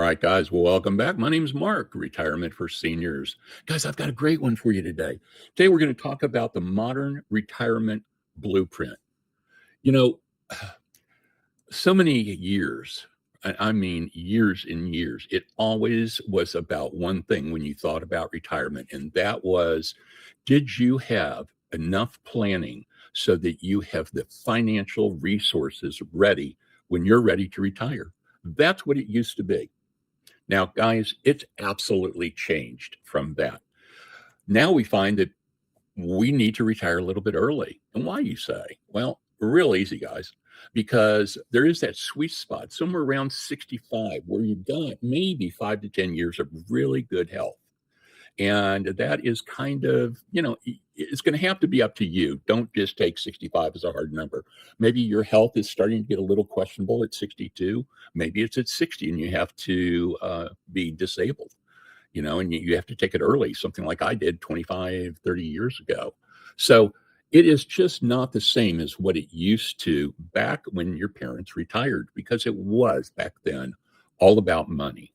right, guys. Well, welcome back. My name's Marc, Retirement for Seniors. Guys, I've got a great one for you today. Today, we're going to talk about the modern retirement blueprint. You know, so many years, I mean, years and years, it always was about one thing when you thought about retirement, and that was, did you have enough planning so that you have the financial resources ready when you're ready to retire? That's what it used to be. Now, guys, it's absolutely changed from that. Now we find that we need to retire a little bit early. And why, you say? Well, real easy, guys, because there is that sweet spot somewhere around 65 where you've got maybe 5 to 10 years of really good health. And that is kind of, it's going to have to be up to you. Don't just take 65 as a hard number. Maybe your health is starting to get a little questionable at 62. Maybe it's at 60 and you have to be disabled, and you have to take it early, something like I did 25, 30 years ago. So it is just not the same as what it used to back when your parents retired, because it was back then all about money.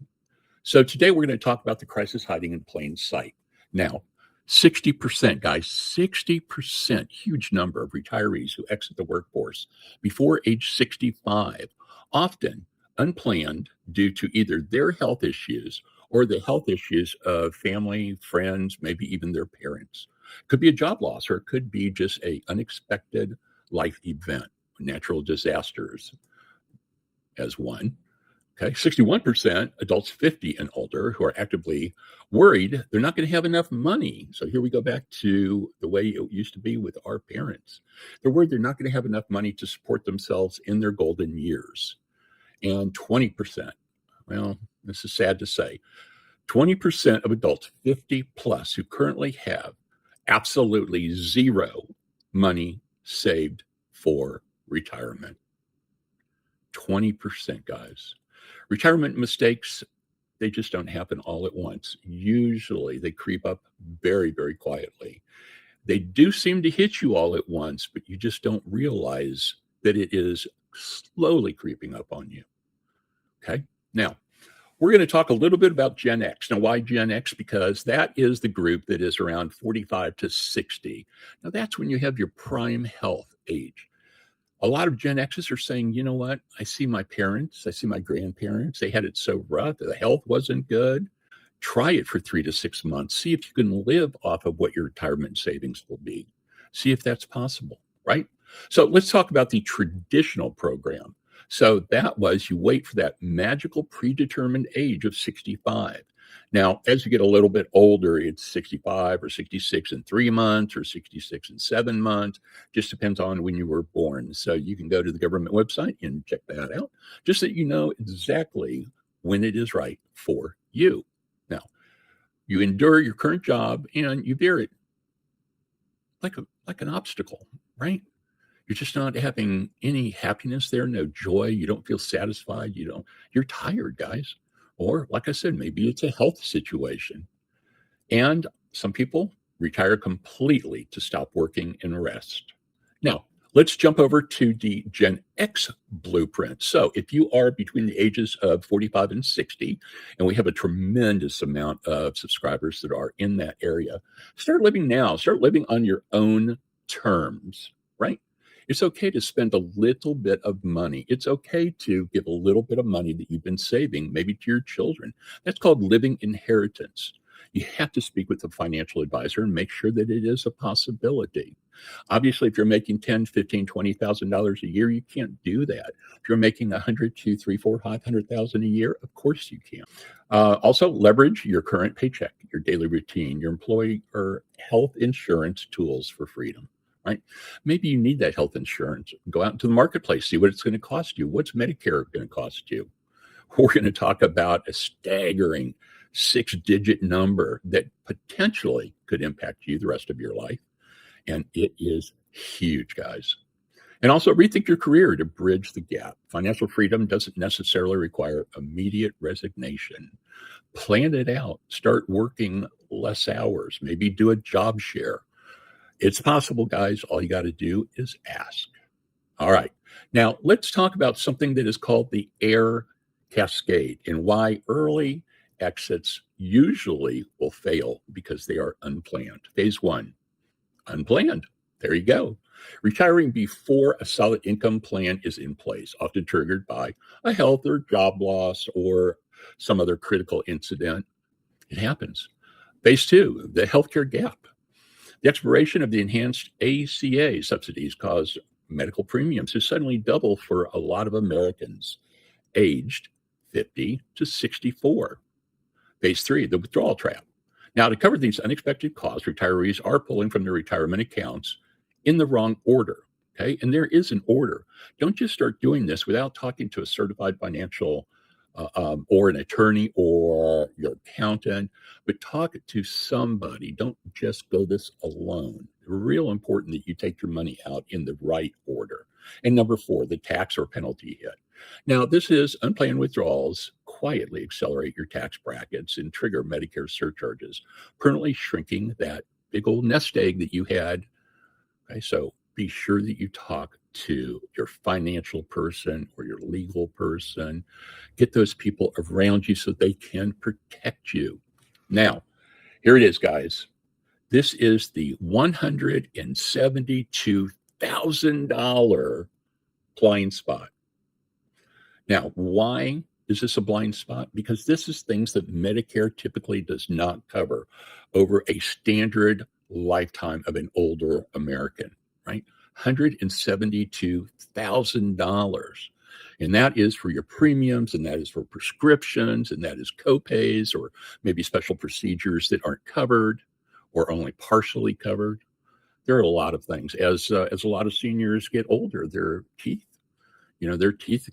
So today we're going to talk about the crisis hiding in plain sight. Now, 60%, guys, 60%, huge number of retirees who exit the workforce before age 65, often unplanned due to either their health issues or the health issues of family, friends, maybe even their parents. Could be a job loss, or it could be just an unexpected life event, natural disasters as one. Okay, 61% adults 50 and older who are actively worried they're not going to have enough money. So here we go back to the way it used to be with our parents. They're worried they're not going to have enough money to support themselves in their golden years. And 20%, well, this is sad to say, 20% of adults 50 plus who currently have absolutely zero money saved for retirement. 20%, guys. Retirement mistakes, they just don't happen all at once. Usually they creep up very, very quietly. They do seem to hit you all at once, but you just don't realize that it is slowly creeping up on you. Okay? Now, we're going to talk a little bit about Gen X. Now, why Gen X? Because that is the group that is around 45 to 60. Now, that's when you have your prime health age. A lot of Gen Xers are saying, you know what? I see my parents, I see my grandparents. They had it so rough. The health wasn't good. Try it for 3 to 6 months. See if you can live off of what your retirement savings will be. See if that's possible, right? So let's talk about the traditional program. So that was, you wait for that magical predetermined age of 65. Now, as you get a little bit older, it's 65 or 66 in 3 months or 66 in 7 months. Just depends on when you were born. So you can go to the government website and check that out, just so you know exactly when it is right for you. Now, you endure your current job and you bear it like an obstacle, right? You're just not having any happiness there, no joy. You don't feel satisfied. You're tired, guys. Or, like I said, maybe it's a health situation. And some people retire completely to stop working and rest. Now, let's jump over to the Gen X blueprint. So if you are between the ages of 45 and 60, and we have a tremendous amount of subscribers that are in that area, start living now. Start living on your own terms, right? It's okay to spend a little bit of money. It's okay to give a little bit of money that you've been saving, maybe to your children. That's called living inheritance. You have to speak with a financial advisor and make sure that it is a possibility. Obviously, if you're making $10,000, $15,000, $20,000 a year, you can't do that. If you're making 100, 2, 3, 4, 500,000 a year, of course you can. Also, leverage your current paycheck, your daily routine, your employee or health insurance tools for freedom. Right? Maybe you need that health insurance. Go out into the marketplace, see what it's going to cost you. What's Medicare going to cost you? We're going to talk about a staggering 6-digit number that potentially could impact you the rest of your life. And it is huge, guys. And also rethink your career to bridge the gap. Financial freedom doesn't necessarily require immediate resignation. Plan it out. Start working less hours. Maybe do a job share. It's possible, guys. All you got to do is ask. All right. Now, let's talk about something that is called the AIR cascade and why early exits usually will fail because they are unplanned. Phase one, unplanned. There you go. Retiring before a solid income plan is in place, often triggered by a health or job loss or some other critical incident. It happens. Phase two, the healthcare gap. The expiration of the enhanced ACA subsidies caused medical premiums to suddenly double for a lot of Americans aged 50 to 64. Phase three, the withdrawal trap. Now, to cover these unexpected costs, retirees are pulling from their retirement accounts in the wrong order. Okay. And there is an order. Don't just start doing this without talking to a certified financial or an attorney or your accountant, but talk to somebody. Don't just go this alone. Real important that you take your money out in the right order. And number four, the tax or penalty hit. Now, this is unplanned withdrawals quietly accelerate your tax brackets and trigger Medicare surcharges, permanently shrinking that big old nest egg that you had. Okay, so be sure that you talk to your financial person or your legal person. Get those people around you so they can protect you. Now, here it is, guys. This is the $172,000 blind spot. Now, why is this a blind spot? Because this is things that Medicare typically does not cover over a standard lifetime of an older American, right? $172,000. And that is for your premiums, and that is for prescriptions, and that is copays, or maybe special procedures that aren't covered or only partially covered. There are a lot of things. As a lot of seniors get older, their teeth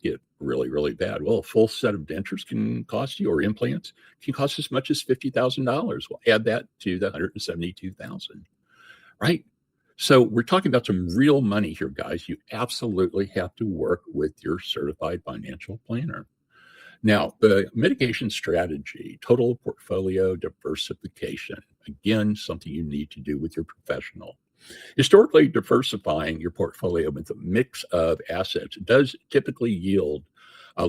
get really, really bad. Well, a full set of dentures can cost you, or implants can cost as much as $50,000. Well, add that to the $172,000, right? So we're talking about some real money here, guys. You absolutely have to work with your certified financial planner. Now, the mitigation strategy, total portfolio diversification, again, something you need to do with your professional. Historically, diversifying your portfolio with a mix of assets does typically yield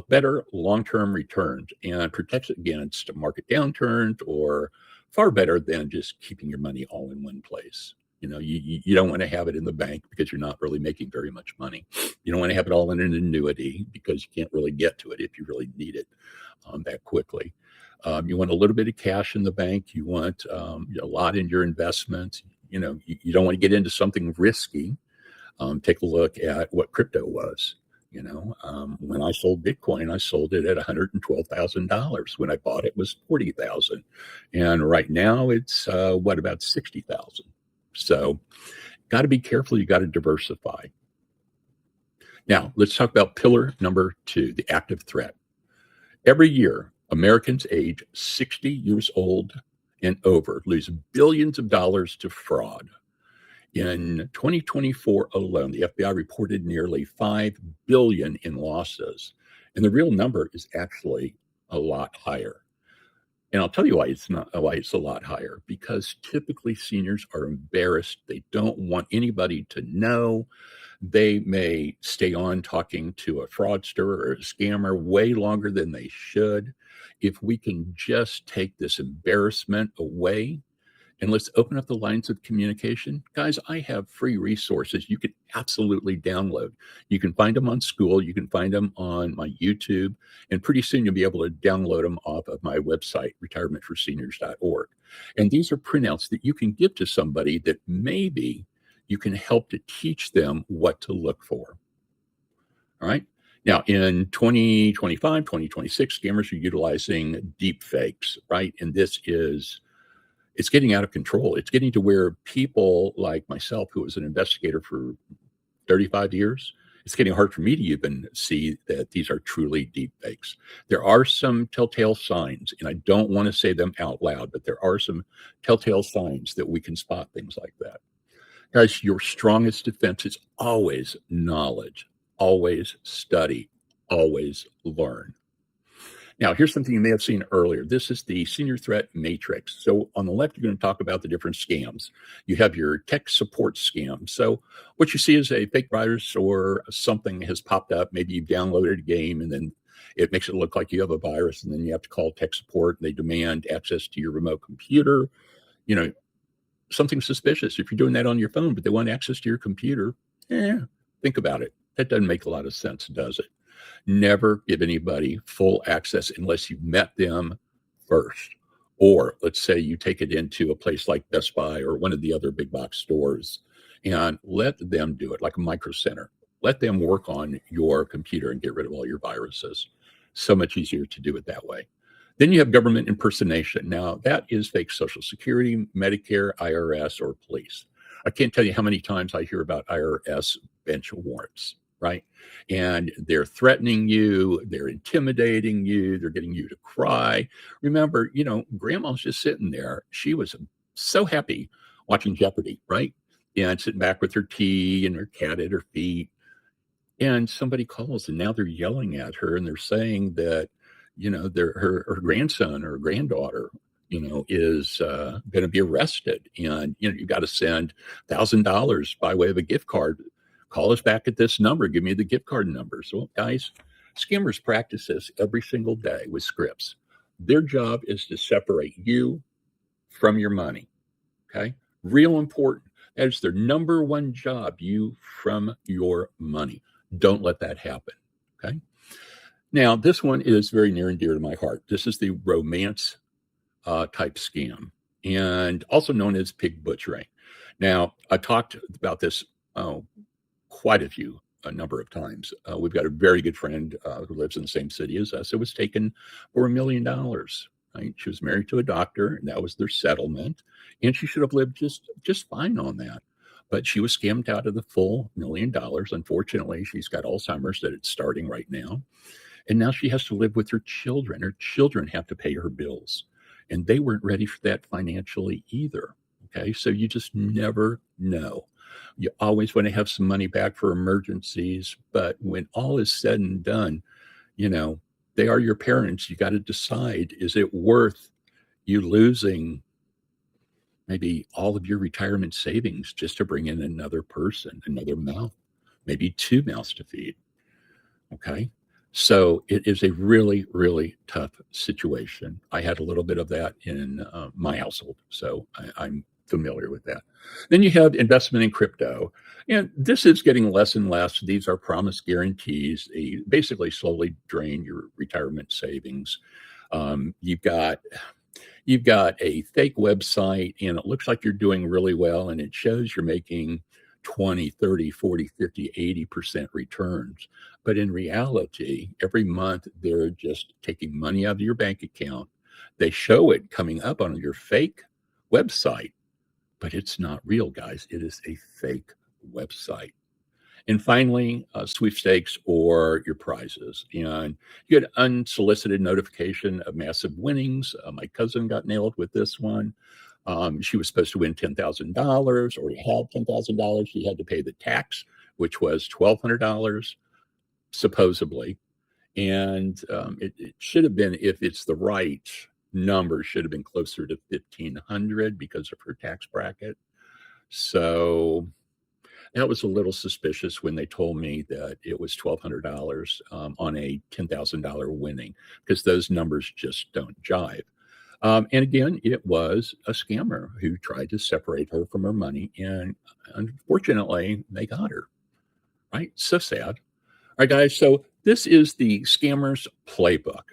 better long-term returns and protects against market downturns, or far better than just keeping your money all in one place. You don't want to have it in the bank because you're not really making very much money. You don't want to have it all in an annuity because you can't really get to it if you really need it that quickly. You want a little bit of cash in the bank. You want a lot in your investments. You don't want to get into something risky. Take a look at what crypto was. When I sold Bitcoin, I sold it at $112,000. When I bought it, was $40,000, and right now it's about $60,000. So, got to be careful. You got to diversify. Now, let's talk about pillar number two, the active threat. Every year, Americans age 60 years old and over lose billions of dollars to fraud. In 2024 alone, the FBI reported nearly $5 billion in losses. And the real number is actually a lot higher. And I'll tell you why it's a lot higher, because typically seniors are embarrassed. They don't want anybody to know. They may stay on talking to a fraudster or a scammer way longer than they should. If we can just take this embarrassment away, and let's open up the lines of communication. Guys, I have free resources you can absolutely download. You can find them on SKOOL. You can find them on my YouTube. And pretty soon you'll be able to download them off of my website, retirementforseniors.org. And these are printouts that you can give to somebody that maybe you can help to teach them what to look for. All right. Now, in 2025, 2026, scammers are utilizing deep fakes, right? And it's getting out of control. It's getting to where people like myself, who was an investigator for 35 years, it's getting hard for me to even see that these are truly deep fakes. There are some telltale signs, and I don't want to say them out loud, but there are some telltale signs that we can spot things like that. Guys, your strongest defense is always knowledge, always study, always learn. Now, here's something you may have seen earlier. This is the senior threat matrix. So on the left, you're going to talk about the different scams. You have your tech support scam. So what you see is a fake virus or something has popped up. Maybe you've downloaded a game and then It makes it look like you have a virus, and then you have to call tech support. And they demand access to your remote computer. You know, something suspicious. If you're doing that on your phone, but they want access to your computer, think about it. That doesn't make a lot of sense, does it? Never give anybody full access unless you've met them first. Or let's say you take it into a place like Best Buy or one of the other big box stores and let them do it, like a micro center. Let them work on your computer and get rid of all your viruses. So much easier to do it that way. Then you have government impersonation. Now, that is fake Social Security, Medicare, IRS, or police. I can't tell you how many times I hear about IRS bench warrants, right? And they're threatening you, they're intimidating you, they're getting you to cry. Remember, grandma's just sitting there. She was so happy watching Jeopardy, right? And sitting back with her tea and her cat at her feet. And somebody calls, and now they're yelling at her, and they're saying that, her grandson or granddaughter, is going to be arrested, and you got to send $1,000 by way of a gift card. Call us back at this number. Give me the gift card number. So, guys, scammers practice this every single day with scripts. Their job is to separate you from your money. Okay, real important. That is their number one job. You from your money. Don't let that happen. Okay. Now, this one is very near and dear to my heart. This is the romance type scam, and also known as pig butchering. Now, I talked about this quite a number of times. We've got a very good friend who lives in the same city as us. It was taken for $1 million. Right? She was married to a doctor, and that was their settlement. And she should have lived just fine on that. But she was scammed out of the full $1 million. Unfortunately, she's got Alzheimer's that it's starting right now. And now she has to live with her children. Her children have to pay her bills. And they weren't ready for that financially either. Okay, so you just never know. You always want to have some money back for emergencies. But when all is said and done, they are your parents. You got to decide, is it worth you losing maybe all of your retirement savings just to bring in another person, another mouth, maybe two mouths to feed? Okay. So it is a really, really tough situation. I had a little bit of that in my household. So I'm familiar with that. Then you have investment in crypto. And this is getting less and less. These are promise guarantees. They basically slowly drain your retirement savings. You've got a fake website, and it looks like you're doing really well, and it shows you're making 20, 30, 40, 50, 80% returns. But in reality, every month they're just taking money out of your bank account. They show it coming up on your fake website, but it's not real, guys. It is a fake website. And finally, sweepstakes or your prizes. And you get unsolicited notification of massive winnings. My cousin got nailed with this one. She was supposed to win $10,000, or had $10,000. She had to pay the tax, which was $1,200, supposedly. And it should have been, if it's the right number, should have been closer to $1,500 because of her tax bracket. So that was a little suspicious when they told me that it was $1,200 on a $10,000 winning, because those numbers just don't jive. And again, it was a scammer who tried to separate her from her money. And unfortunately, they got her. Right? So sad. All right, guys. So this is the scammer's playbook.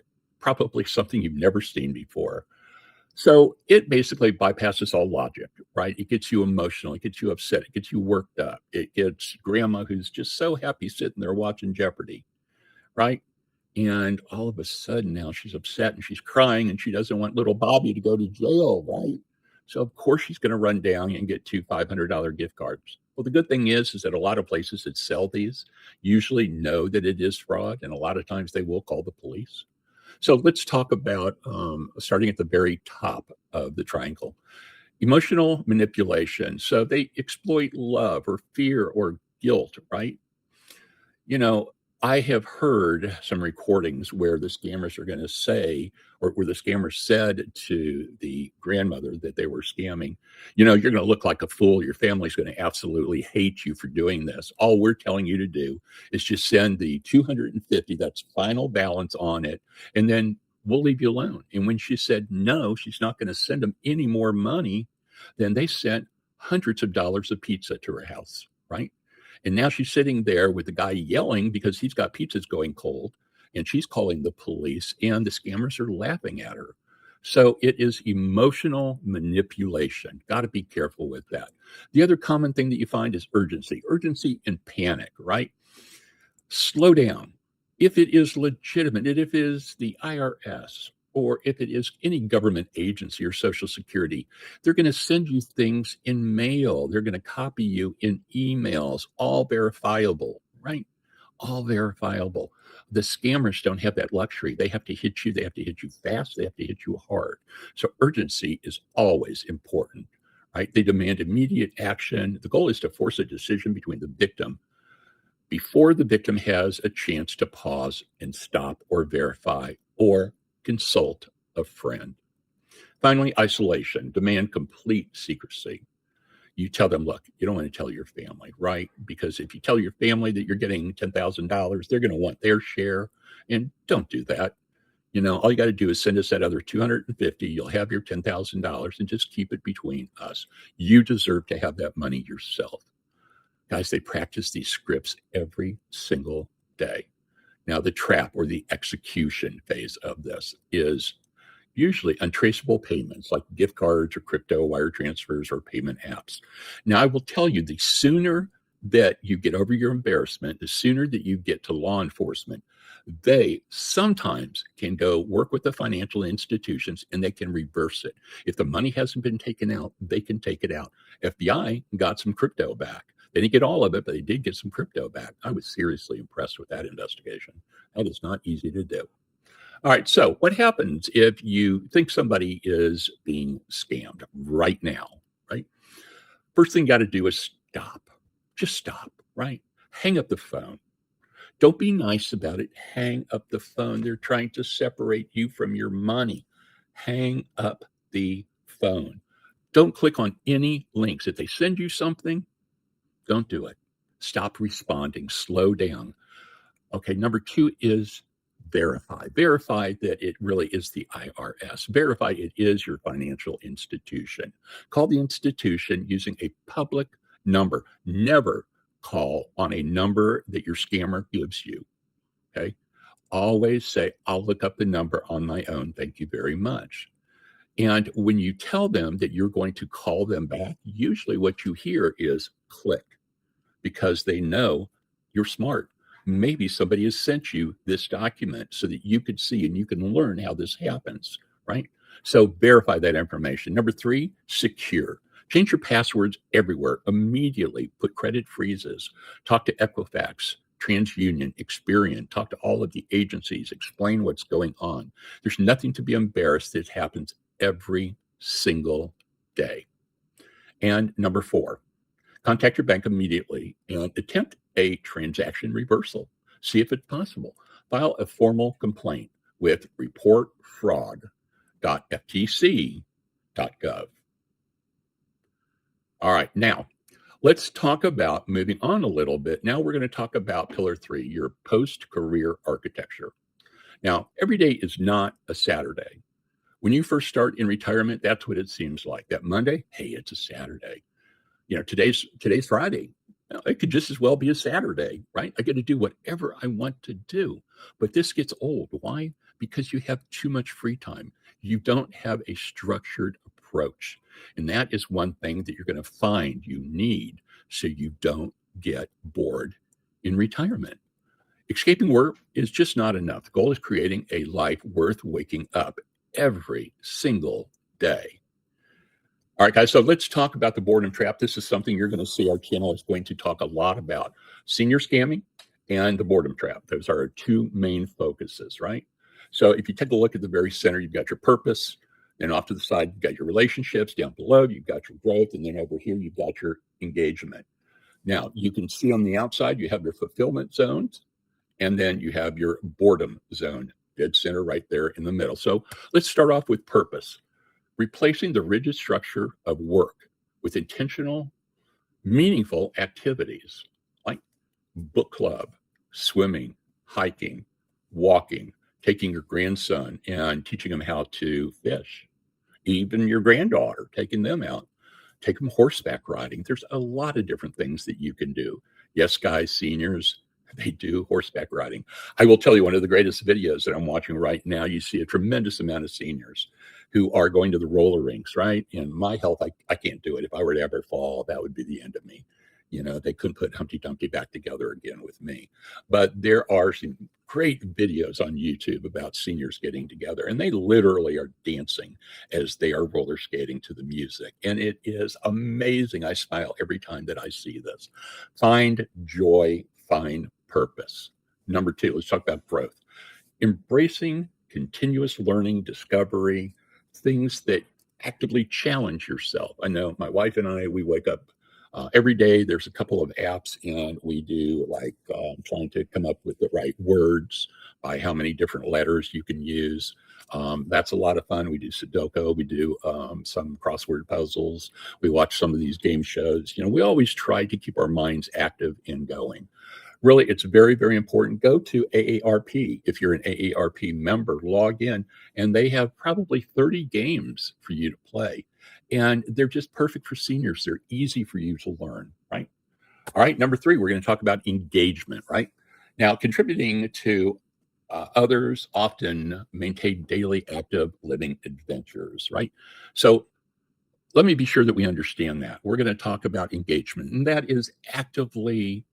Probably something you've never seen before. So it basically bypasses all logic, right? It gets you emotional. It gets you upset. It gets you worked up. It gets grandma, who's just so happy sitting there watching Jeopardy, right? And all of a sudden now she's upset and she's crying, and she doesn't want little Bobby to go to jail, right? So of course she's going to run down and get two $500 gift cards. Well, the good thing is that a lot of places that sell these usually know that it is fraud, and a lot of times they will call the police. So let's talk about starting at the very top of the triangle. Emotional manipulation. So they exploit love or fear or guilt, right? I have heard some recordings where the scammers are going to say, or where the scammer said to the grandmother that they were scamming, you're going to look like a fool. Your family's going to absolutely hate you for doing this. All we're telling you to do is just send the 250, that's final balance on it, and then we'll leave you alone. And when she said no, she's not going to send them any more money, then they sent hundreds of dollars of pizza to her house, right? And now she's sitting there with the guy yelling because he's got pizzas going cold, and she's calling the police, and the scammers are laughing at her. So it is emotional manipulation. Got to be careful with that. The other common thing that you find is urgency and panic, right? Slow down. If it is legitimate, if it is the IRS, or if it is any government agency or Social Security, they're going to send you things in mail. They're going to copy you in emails, all verifiable, right? All verifiable. The scammers don't have that luxury. They have to hit you. They have to hit you fast. They have to hit you hard. So urgency is always important, right? They demand immediate action. The goal is to force a decision between the victim before the victim has a chance to pause and stop or verify or consult a friend. Finally, isolation. Demand complete secrecy. You tell them, look, you don't want to tell your family, right? Because if you tell your family that you're getting $10,000, they're going to want their share. And don't do that. All you got to do is send us that other 250. You'll have your $10,000 and just keep it between us. You deserve to have that money yourself. Guys, they practice these scripts every single day. Now, the trap or the execution phase of this is usually untraceable payments like gift cards or crypto wire transfers or payment apps. Now, I will tell you, the sooner that you get over your embarrassment, the sooner that you get to law enforcement, they sometimes can go work with the financial institutions and they can reverse it. If the money hasn't been taken out, they can take it out. FBI got some crypto back. They didn't get all of it, but they did get some crypto back. I was seriously impressed with that investigation. That is not easy to do. All right, so what happens if you think somebody is being scammed right now, right? First thing you got to do is stop. Just stop, right? Hang up the phone. Don't be nice about it. Hang up the phone. They're trying to separate you from your money. Hang up the phone. Don't click on any links. If they send you something, don't do it. Stop responding. Slow down. Okay, number 2 is verify. Verify that it really is the IRS. Verify it is your financial institution. Call the institution using a public number. Never call on a number that your scammer gives you. Okay? Always say, I'll look up the number on my own. Thank you very much. And when you tell them that you're going to call them back, usually what you hear is click, because they know you're smart. Maybe somebody has sent you this document so that you could see and you can learn how this happens, right? So verify that information. Number 3, secure. Change your passwords everywhere immediately. Put credit freezes. Talk to Equifax, TransUnion, Experian. Talk to all of the agencies. Explain what's going on. There's nothing to be embarrassed. It happens every single day. And number 4, contact your bank immediately and attempt a transaction reversal. See if it's possible. File a formal complaint with reportfraud.ftc.gov. All right, now let's talk about moving on a little bit. Now we're going to talk about Pillar 3, your post-career architecture. Now, every day is not a Saturday. When you first start in retirement, that's what it seems like. That Monday, hey, it's a Saturday. Today's Friday. It could just as well be a Saturday, right? I get to do whatever I want to do. But this gets old. Why? Because you have too much free time. You don't have a structured approach. And that is one thing that you're going to find you need so you don't get bored in retirement. Escaping work is just not enough. The goal is creating a life worth waking up every single day. All right, guys, so let's talk about the boredom trap. This is something you're going to see our channel is going to talk a lot about. Senior scamming and the boredom trap. Those are our 2 main focuses, right? So if you take a look at the very center, you've got your purpose. Then off to the side, you've got your relationships. Down below, you've got your growth. And then over here, you've got your engagement. Now, you can see on the outside, you have your fulfillment zones. And then you have your boredom zone, dead center right there in the middle. So let's start off with purpose. Replacing the rigid structure of work with intentional, meaningful activities like book club, swimming, hiking, walking, taking your grandson and teaching him how to fish, even your granddaughter, taking them out, take them horseback riding. There's a lot of different things that you can do. Yes, guys, seniors, they do horseback riding. I will tell you, one of the greatest videos that I'm watching right now, you see a tremendous amount of seniors who are going to the roller rinks, right? In my health, I can't do it. If I were to ever fall, that would be the end of me. You know, they couldn't put Humpty Dumpty back together again with me. But there are some great videos on YouTube about seniors getting together, and they literally are dancing as they are roller skating to the music. And it is amazing. I smile every time that I see this. Find joy, find purpose. Number two, let's talk about growth. Embracing continuous learning, discovery, things that actively challenge yourself. I know my wife and I, we wake up every day. There's a couple of apps, and we do like trying to come up with the right words by how many different letters you can use. That's a lot of fun. We do Sudoku. We do some crossword puzzles. We watch some of these game shows. You know, we always try to keep our minds active and going. Really, it's very, very important. Go to AARP. If you're an AARP member, log in, and they have probably 30 games for you to play. And they're just perfect for seniors. They're easy for you to learn, right? All right, number three, we're going to talk about engagement, right? Now, contributing to others often maintain daily active living adventures, right? So let me be sure that we understand that. We're going to talk about engagement, and that is actively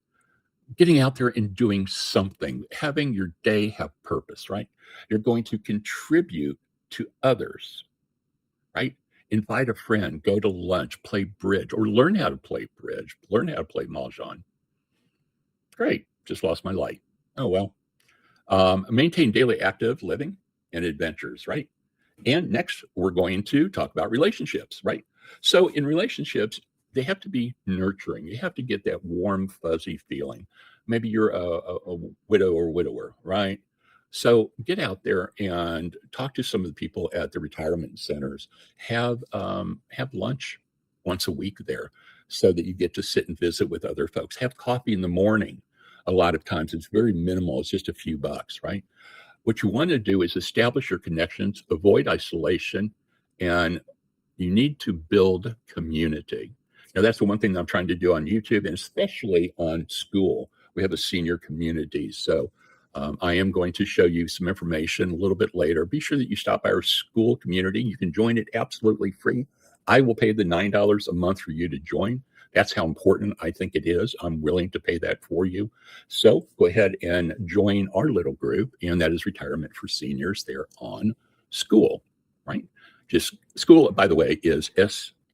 getting out there and doing something, having your day have purpose, right? You're going to contribute to others, right? Invite a friend, go to lunch, play bridge, or learn how to play bridge, learn how to play mahjong. Great, just lost my light. Oh, well. Maintain daily active living and adventures, right? And next, we're going to talk about relationships, right? So in relationships, they have to be nurturing. You have to get that warm, fuzzy feeling. Maybe you're a widow or widower, right? So get out there and talk to some of the people at the retirement centers. Have lunch once a week there, so that you get to sit and visit with other folks. Have coffee in the morning. A lot of times it's very minimal. It's just a few bucks, right? What you want to do is establish your connections, avoid isolation, and you need to build community. Now, that's the one thing that I'm trying to do on YouTube, and especially on SKOOL. We have a senior community. So I am going to show you some information a little bit later. Be sure that you stop by our SKOOL community. You can join it absolutely free. I will pay the $9 a month for you to join. That's how important I think it is. I'm willing to pay that for you. So go ahead and join our little group, and that is Retirement for Seniors there on SKOOL, right? Just SKOOL, by the way, is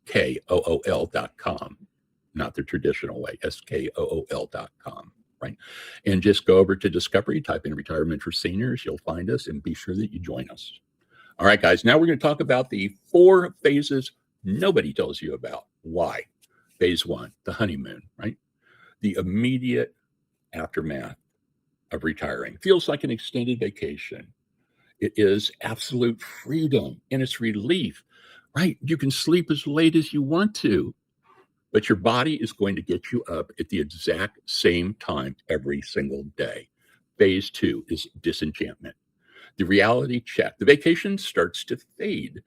SKOOL.com, not the traditional way, SKOOL.com, right? And just go over to Discovery, type in Retirement for Seniors. You'll find us, and be sure that you join us. All right, guys, now we're going to talk about the 4 phases nobody tells you about. Why? Phase 1, the honeymoon, right? The immediate aftermath of retiring. Feels like an extended vacation. It is absolute freedom, and it's relief, right? You can sleep as late as you want to, but your body is going to get you up at the exact same time every single day. Phase 2 is disenchantment. The reality check. The vacation starts to fade,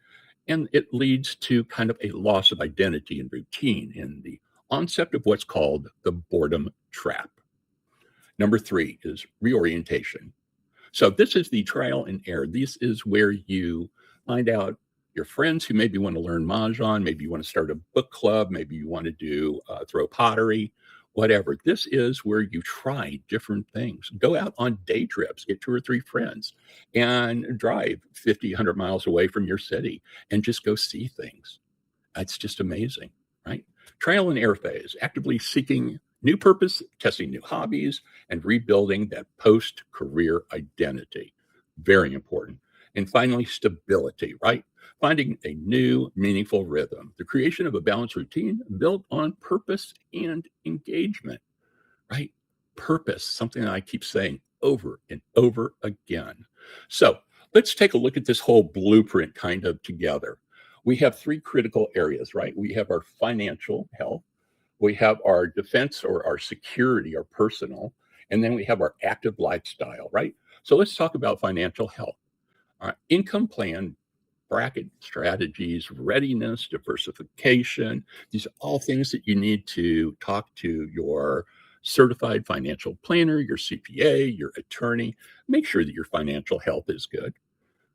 and it leads to kind of a loss of identity and routine and the onset of what's called the boredom trap. Number 3 is reorientation. So this is the trial and error. This is where you find out your friends who maybe want to learn mahjong, maybe you want to start a book club, maybe you want to do throw pottery, whatever. This is where you try different things. Go out on day trips, get 2 or 3 friends, and drive 50, 100 miles away from your city and just go see things. It's just amazing, right? Trial and error phase, actively seeking new purpose, testing new hobbies, and rebuilding that post-career identity. Very important. And finally, stability, right? Finding a new, meaningful rhythm. The creation of a balanced routine built on purpose and engagement, right? Purpose, something that I keep saying over and over again. So let's take a look at this whole blueprint kind of together. We have three critical areas, right? We have our financial health, we have our defense or our security, our personal, and then we have our active lifestyle, right? So let's talk about financial health. Income plan, bracket strategies, readiness, diversification. These are all things that you need to talk to your certified financial planner, your CPA, your attorney. Make sure that your financial health is good.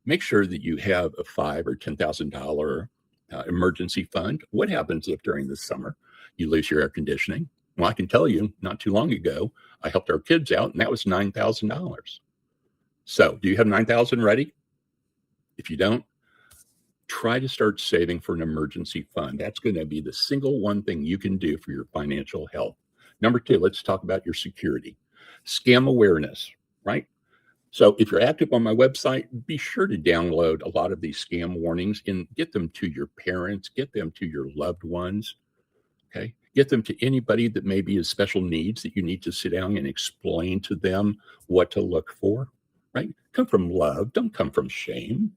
Make sure that you have a $5,000 or $10,000 emergency fund. What happens if during the summer you lose your air conditioning? Well, I can tell you, not too long ago, I helped our kids out, and that was $9,000. So, do you have $9,000 ready? If you don't, try to start saving for an emergency fund. That's going to be the single one thing you can do for your financial health. Number two, let's talk about your security. Scam awareness, right? So if you're active on my website, be sure to download a lot of these scam warnings and get them to your parents, get them to your loved ones, okay? Get them to anybody that maybe has special needs that you need to sit down and explain to them what to look for, right? Come from love, don't come from shame.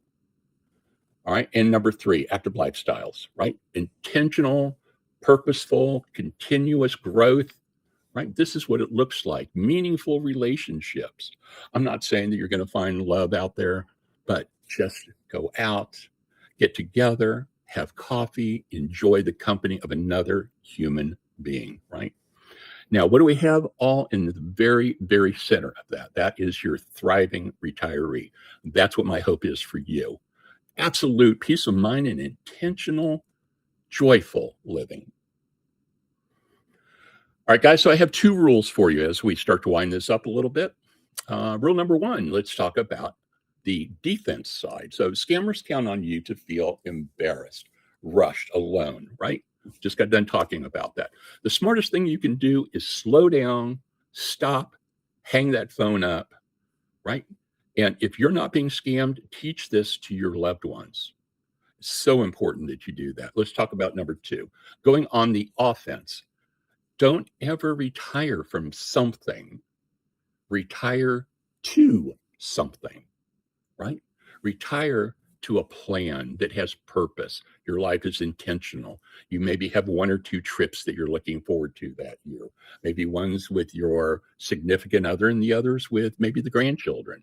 All right. And number three, active lifestyles, right? Intentional, purposeful, continuous growth, right? This is what it looks like. Meaningful relationships. I'm not saying that you're going to find love out there, but just go out, get together, have coffee, enjoy the company of another human being, right? Now, what do we have all in the very, very center of that? That is your thriving retiree. That's what my hope is for you. Absolute peace of mind and intentional, joyful living. All right, guys, so I have two rules for you as we start to wind this up a little bit. Rule number one, let's talk about the defense side. So scammers count on you to feel embarrassed, rushed, alone, right? Just got done talking about that. The smartest thing you can do is slow down, stop, hang that phone up, right? And if you're not being scammed, teach this to your loved ones. It's so important that you do that. Let's talk about number two, going on the offense. Don't ever retire from something. Retire to something, right? Retire to a plan that has purpose. Your life is intentional. You maybe have one or two trips that you're looking forward to that year. Maybe one's with your significant other and the others with maybe the grandchildren.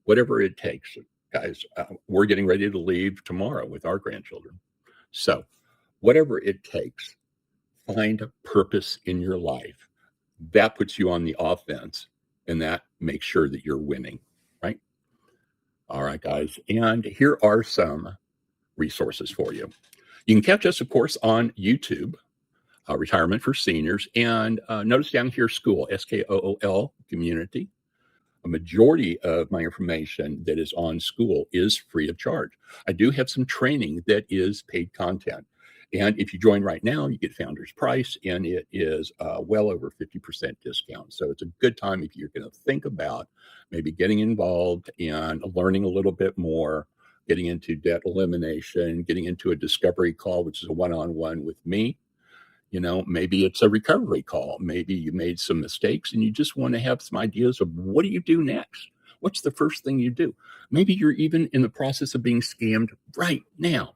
Whatever it takes, guys. We're getting ready to leave tomorrow with our grandchildren. So whatever it takes, find a purpose in your life. That puts you on the offense, and that makes sure that you're winning, right? All right, guys. And here are some resources for you. You can catch us, of course, on YouTube, Retirement for Seniors. And notice down here, SKOOL, SKOOL community. A majority of my information that is on SKOOL is free of charge. I do have some training that is paid content. And if you join right now, you get founder's price, and it is well over 50% discount. So it's a good time if you're going to think about maybe getting involved and learning a little bit more, getting into debt elimination, getting into a discovery call, which is a one-on-one with me. You know, maybe it's a recovery call. Maybe you made some mistakes and you just want to have some ideas of what do you do next? What's the first thing you do? Maybe you're even in the process of being scammed right now.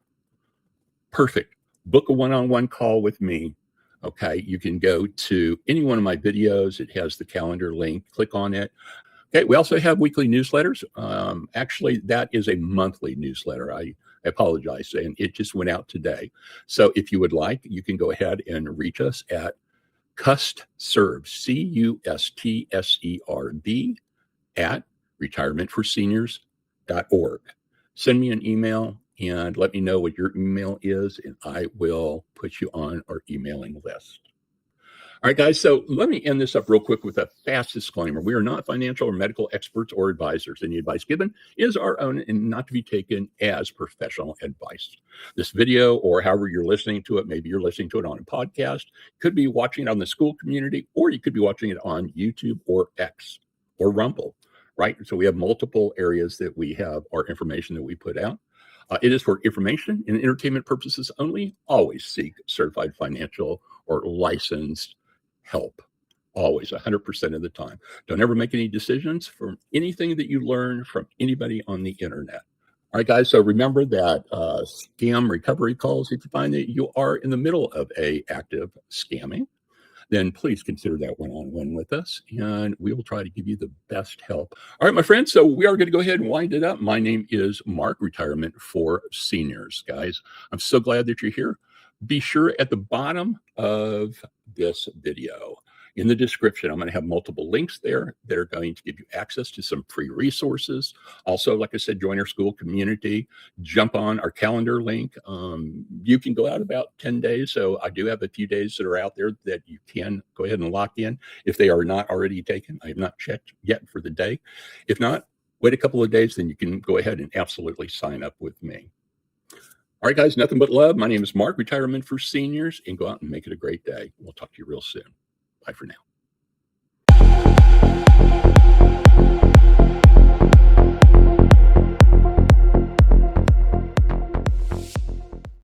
Perfect. Book a one-on-one call with me. Okay. You can go to any one of my videos. It has the calendar link. Click on it. Okay. We also have weekly newsletters. Actually, that is a monthly newsletter. I apologize, and it just went out today. So if you would like, you can go ahead and reach us at CUSTSERB, CUSTSERB at retirementforseniors.org. Send me an email and let me know what your email is, and I will put you on our emailing list. All right, guys, so let me end this up real quick with a fast disclaimer. We are not financial or medical experts or advisors. Any advice given is our own and not to be taken as professional advice. This video, or however you're listening to it, maybe you're listening to it on a podcast, could be watching it on the SKOOL community, or you could be watching it on YouTube or X or Rumble, right? So we have multiple areas that we have our information that we put out. It is for information and entertainment purposes only. Always seek certified financial or licensed help. always 100% of the time. Don't ever make any decisions from anything that you learn from anybody on the internet. All right, guys. So remember that scam recovery calls. If you find that you are in the middle of a active scamming, then please consider that one-on-one with us, and we will try to give you the best help. All right, my friends. So we are going to go ahead and wind it up. My name is Marc, Retirement for Seniors, guys. I'm so glad that you're here. Be sure at the bottom of this video, in the description, I'm going to have multiple links there that are going to give you access to some free resources. Also, like I said, join our SKOOL community, jump on our calendar link. You can go out about 10 days. So I do have a few days that are out there that you can go ahead and lock in if they are not already taken. I have not checked yet for the day. If not, wait a couple of days, then you can go ahead and absolutely sign up with me. All right, guys, nothing but love. My name is Marc, Retirement for Seniors, and go out and make it a great day. We'll talk to you real soon. Bye for now.